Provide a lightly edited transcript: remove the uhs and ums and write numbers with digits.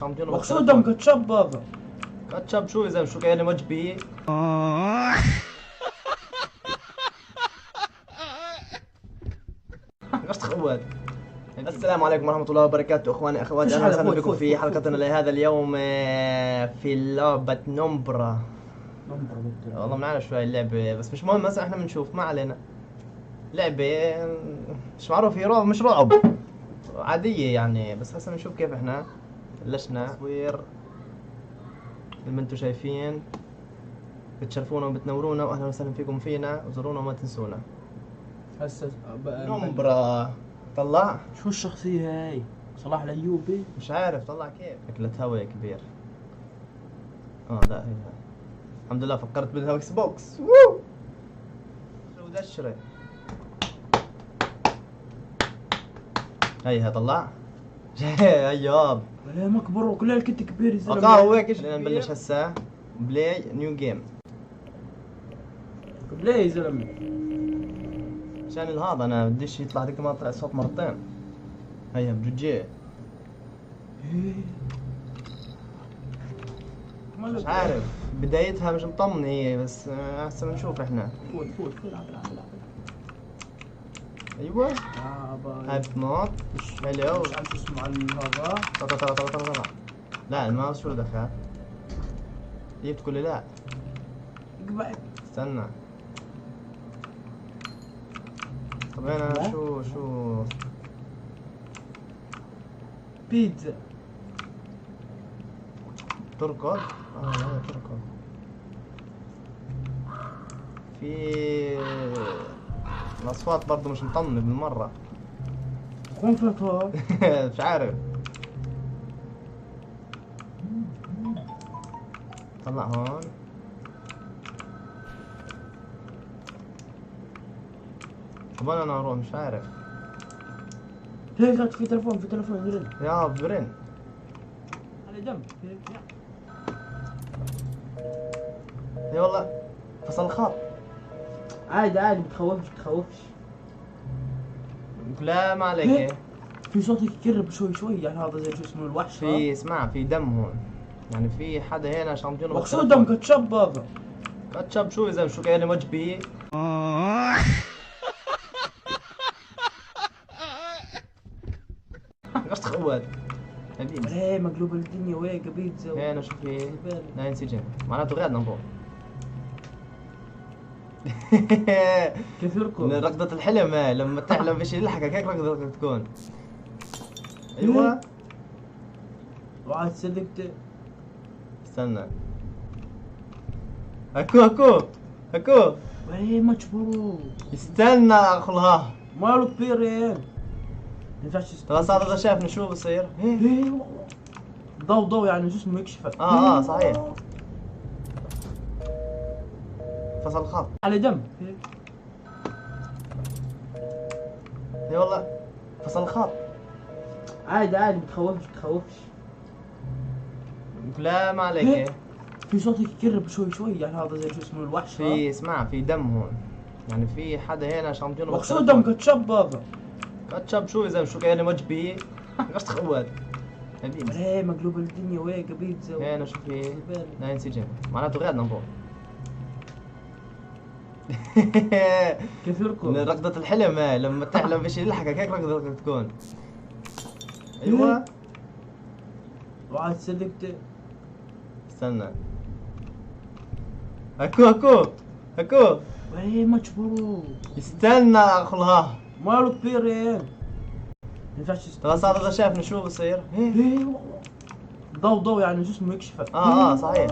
مقصودهم كاتشب هذا. كاتشب شو يا زلمه؟ شو كأني وجبي. قصد خوات. السلام عليكم ورحمة الله وبركاته اخواني اخواتي، اهلا وسهلا بكم في حلقتنا لهذا اليوم في لعبة نومبرا. والله ما نعرف شو هاي اللعبة بس مش مهم، هسه احنا بنشوف، ما علينا. لعبة مش معروف، هي رعب مش رعب، عادية يعني، بس هسه بنشوف كيف احنا بلشنا تصوير. مثل ما انتم شايفين بتشرفونا وبتنورونا، واهلا وسهلا فيكم فينا، وزورونا وما تنسونا. هسه نومبرا طلع. شو الشخصية هاي؟ صلاح الأيوبي؟ مش عارف طلع كيف، شكلها هوا كبير. لا هي الحمد لله فكرت بدها اكس بوكس. وو ودشرة هي طلع. هياب ولا مكبر وكل الكت كبير يا زلمة. هو هيك. خلينا نبلش هسه. بلاي نيو جيم. ليه يا زلمة؟ عشان هذا انا بديش يطلع هذيك ما صوت مرتين. هيا برجيه. مش عارف بدايتها مش مطمنة هي، بس هسه بنشوف احنا. فوت العب. ايوه هاي بتنط. حلو. مش عارف شو اسمه على هذا. طلع. لا الماوس شو دخل؟ هي بتقول لي لا. اقبع. استنى. طب انا شو بيتزا. تركض؟ لا تركض. في الاصوات برضه مش مطمنة بالمرة. كونفلتور. مش عارف. طلع هون. طب انا اروح مش عارف. هيك في تلفون يرن. يا برن على جنب. اي والله فصل الخط. عادي بتخوفش. لا ما عليك. في صوت يقرب شوي يعني هذا زي شو اسمه الوحش. في اسمع في دم هون، يعني في حدا هنا شامبيون. مقصودهم كاتشب هذا. كاتشب شو يا زلمه؟ شو كأني وجبي. قصد خوات حبيبي. ايه مقلوب الدنيا وهيك بيتزا. هنا شو في؟ لا ينسجم معناته غيرنا نروح. كيف يركض؟ ركضة الحلم هاي، لما تحلم بشي يلحقك هيك ركضة تكون. ايوه وعاد صدقت. استنى. اكو ايه مجبور. استنى اخلها. ماله كبير يعني. ينفعش خلاص هذا شافني شو بصير. ايه ضو يعني شو اسمه يكشفك. صحيح. فصل الخط على جنب. اي والله فصل الخط. عادي بتخوفش. لا ما عليك. في صوت يقرب شوي يعني هذا زي شو اسمه الوحش. في اسمع في دم هون، يعني في حدا هنا شامبيون. مقصودهم كاتشب هذا. كاتشب شو يا زلمه؟ شو كأني وجبي. قصد خوات حبيبي. ايه مقلوب الدنيا وهيك بيتزا. هنا شو في؟ لا ينسجم معناته غيرنا نروح. كيف يركض؟ ركضة الحلم هاي، لما تحلم بشي يلحقك هيك ركضة تكون. ايوه وعاد صدقت. استنى. اكو ايه مجبور. استنى اخلها. ماله كبير يعني. ينفعش خلاص هذا شافني شو بصير. ايه ضو يعني شو اسمه يكشفك. صحيح.